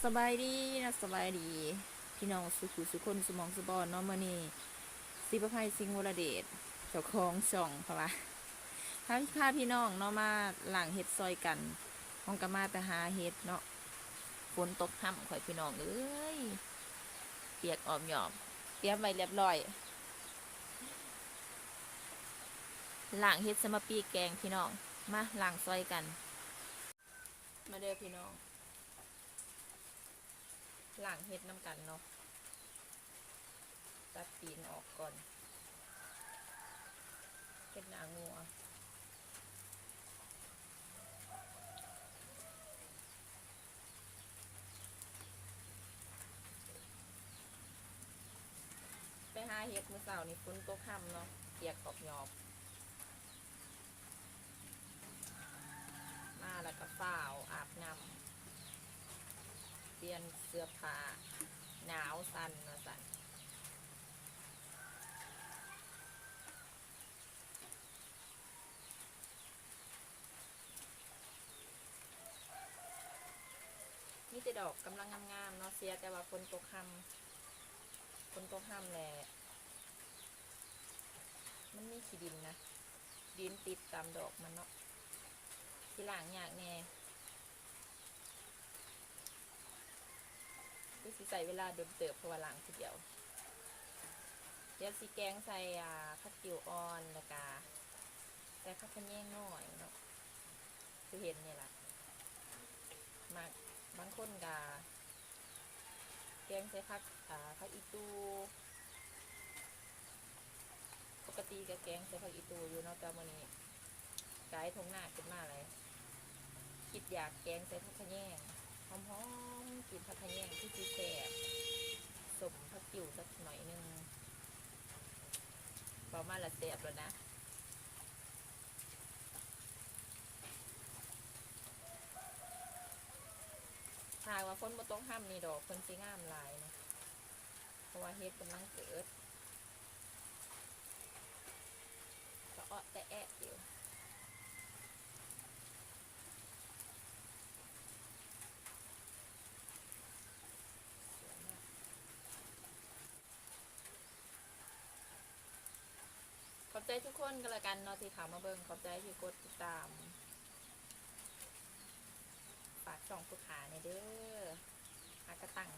สบายดีนะสบายดีพี่น้องสุคนสมองสบอนเนาะมื่อนี้สิประภัยสิงห์วรเดชเจ้าของช่องเพราะว่าพาพี่น้องเนาะมาหลังเฮ็ดซอยกันห้องกะมาไปหาเฮ็ดเนาะฝนตกค่ำข่อยพี่น้องเอ้ยเปียกออมหยอมเตรียมไว้เรียบร้อยหลังเฮ็ดสมปีแกงพี่น้องมาหลังซอยกันมาเด้อพี่น้องหลังเฮ็ดน้ำกันเนาะตัดปีนออกก่อนเป็นหนางัวไปหาเฮ็ดมื้อเช้านี่ฝนตกค่ำเนาะเปียกออกหยอบมาแล้วก็ฝ้าวอาบน้ำเปลี่ยนเสื้อผ้าหนาวสั่นมาสั่นนี่จะดอกกำลังงามๆเนาะเสียแต่ว่าฝนตกค่ำฝนตกค่ำแหละมันมีขี้ดินนะดินติดตามดอกมันเนาะที่หลังยากแน่คือสิใส่เวลาโดนเติบเพราะว่าหลังทีเดียวเดี๋ยวสิแกงใส่ผักติ๋วอ่อนแล้วก็ใส่ผักขะแยงหน่อยเนาะคือเห็นเนี่ยแหละมาบางคนก็แกงใส่ผักอีตูปกติก็แกงใส่ผักอีตูอยู่เนาะแต่วันนี้กายทงหน้าขึ้นมาเลยคิดอยากแกงใส่ผักขะแยงหอมๆกินผักขะแยงที่สีแสบสมผักติ๋วสักหน่อยนึงประมาณละแสบแล้วนะหากว่าฝนบ่ต้องห้ามนี่ดอกคนสิงามหลายเนาะเพราะว่าเฮ็ดกำลังเกิดก็อ้อแต่แอะอยู่ขอบใจทุกคนกันละกันเนาะที่เขามาเบิ่งขอบใจที่กดติดตามฝากช่องผู้ขาในเด้อหากระตั้ง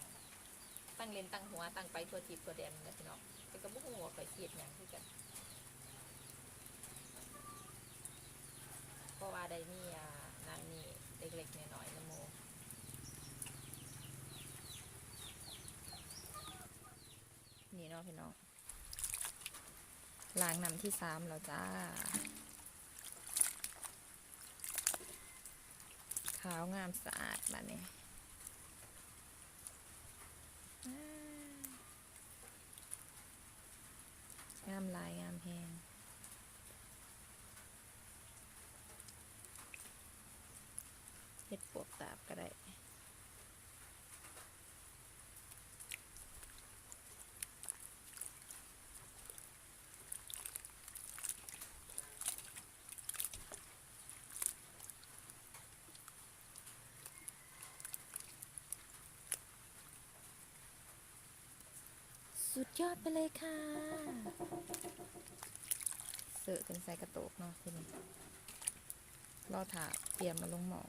เลนตั้งหัวตั้งไปทั่วทิพย์ทั่วแดนเลยพี่น้องแต่ก็บ่ฮู้ว่าข่อยเครียดหยังคือกันเพราะว่าได้มีนั่นนี่เล็กๆน้อยๆนะโมนี่เนาะพี่น้องล้างน้ำที่3แล้วจ้าขาวงามสะอาดแบบนี้งามลายงามแหงเฮ็ดปวกตาบก็ได้สุดยอดไปเลยค่ะเสิร์ฟกันใส่กระโตกเนาะทีนี้รอถาเตรียมมาลงหม้อ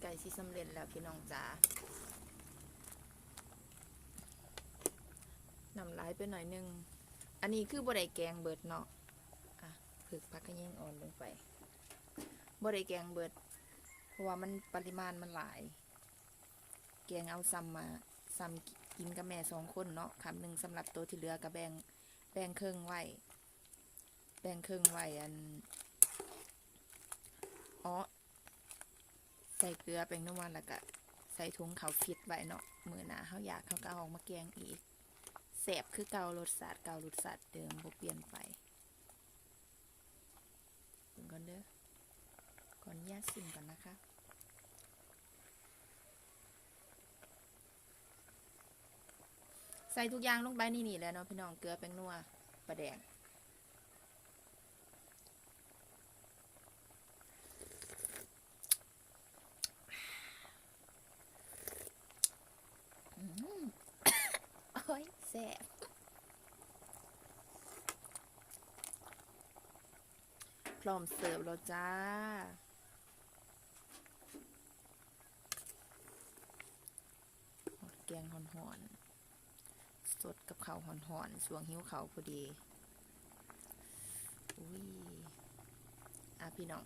ไก่ที่สำเร็จแล้วพี่น้องจ๋านำลายไปหน่อยนึงอันนี้คือบ่ได้แกงเบิดเนาะอ่ะฝึกผักกระเยงอ่อนลงไปบ่ได้แกงเบิดเพราะว่ามันปริมาณมันหลายแกงเอาซ้ำกินกับแม่2 คนเนาะคำหนึ่งสำหรับตัวที่เหลือกับแบ่งครึ่งไว้อันอ๋อใส่เกลือแป้งนัวแล้วก็ใส่ถุงเขาฟิตไว้เนาะมื้อหน้าเฮาอยากเขาก็เอาออกมาแกงอีกแซ่บคือเก่ารสชาติเดิมบ่เปลี่ยนไปก่อนเด้อก่อนย่าชิมก่อนนะคะ ใส่ทุกอย่างลงไปนี่แหละเนาะพี่น้องเกลือแป้งนัวปลาแดงโอ้ยแซ่บพร้อมเสิร์ฟแล้วจ้าแกงหอนๆสดกับข้าวหอนๆช่วงหิวข้าวพอดีอุ้ยพี่น้อง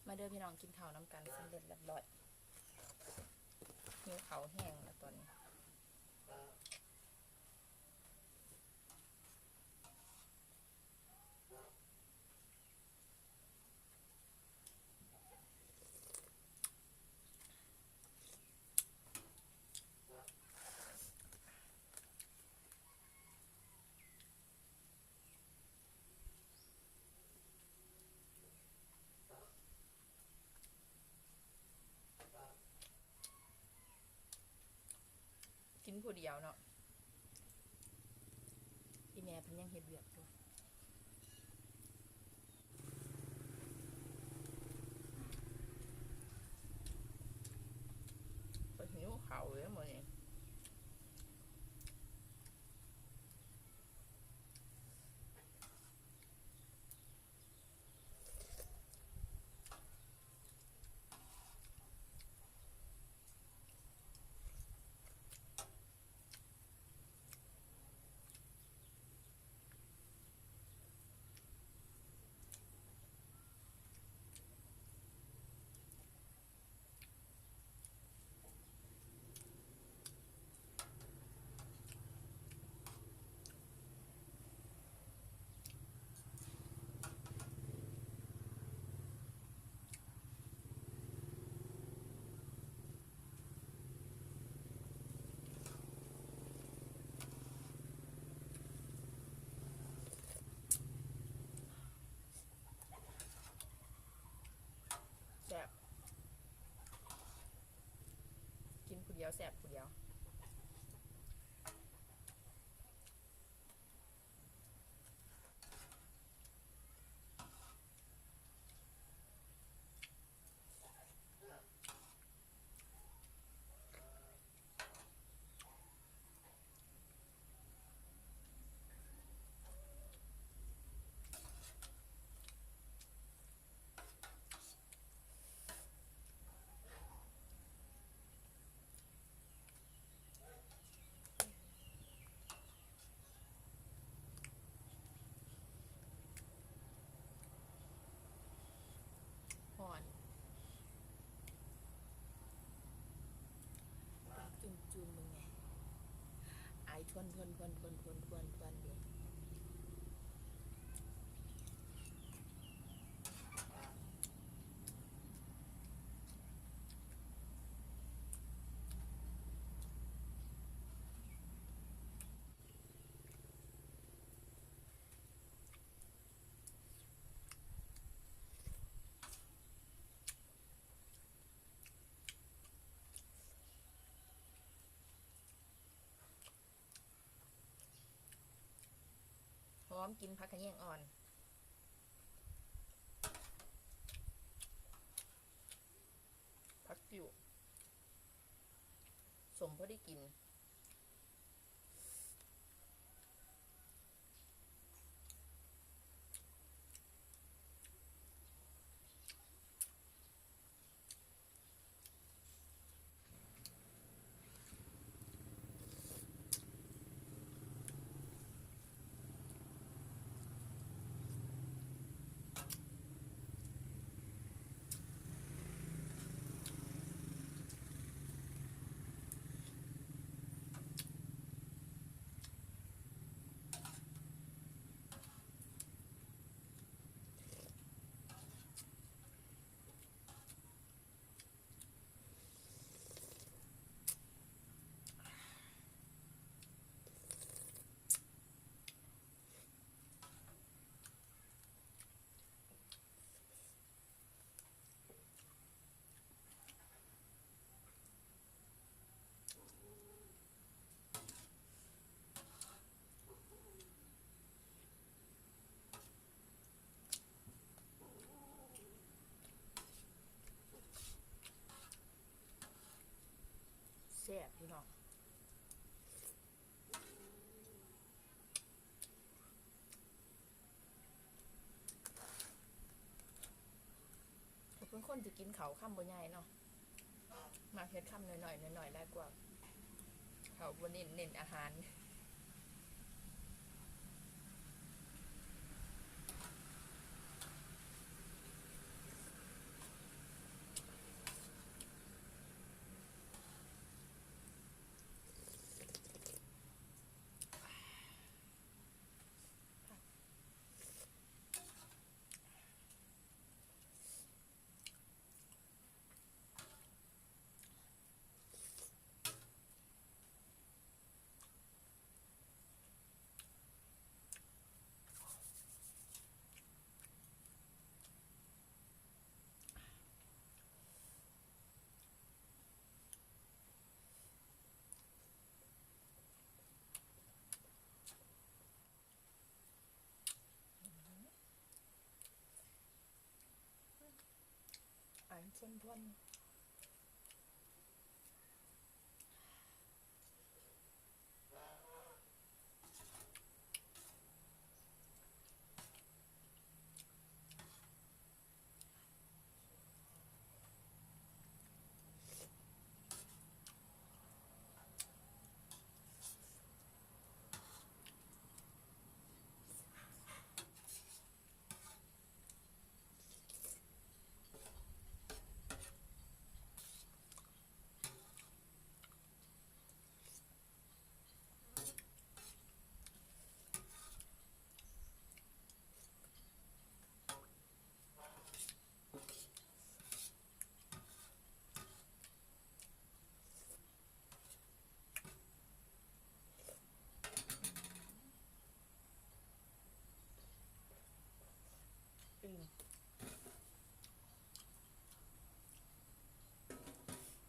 มาเด้อพี่น้องกินข้าวน้ำกันสำเร็จเรียบร้อยหิวข้าวแห้งแล้วตอนนี้กินผู้เดียวเนาะอีแม่เพิ่นยังเฮ็ดเวียกอยู่เพิ่นหิวข้าวเลยมื้อนี้แซ่บกินผู้เดียวแซ่บผู้เดียวหอนจุ่มมึงไงไอทวนอยู่หอมกินผักขะแยงอ่อนผักกิ่วสมพอได้กิน ซ่บพี่น้องเป็นคนจะกินเขาข้ามบนใหญ่เนาะมาเฮ็ดข้ามหน่อยๆหน่อยๆได้กว่าเขาบนเน้นอาหารอ่านชนทวน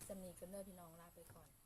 จะมีกันเนอร์พี่น้องลาไปก่อน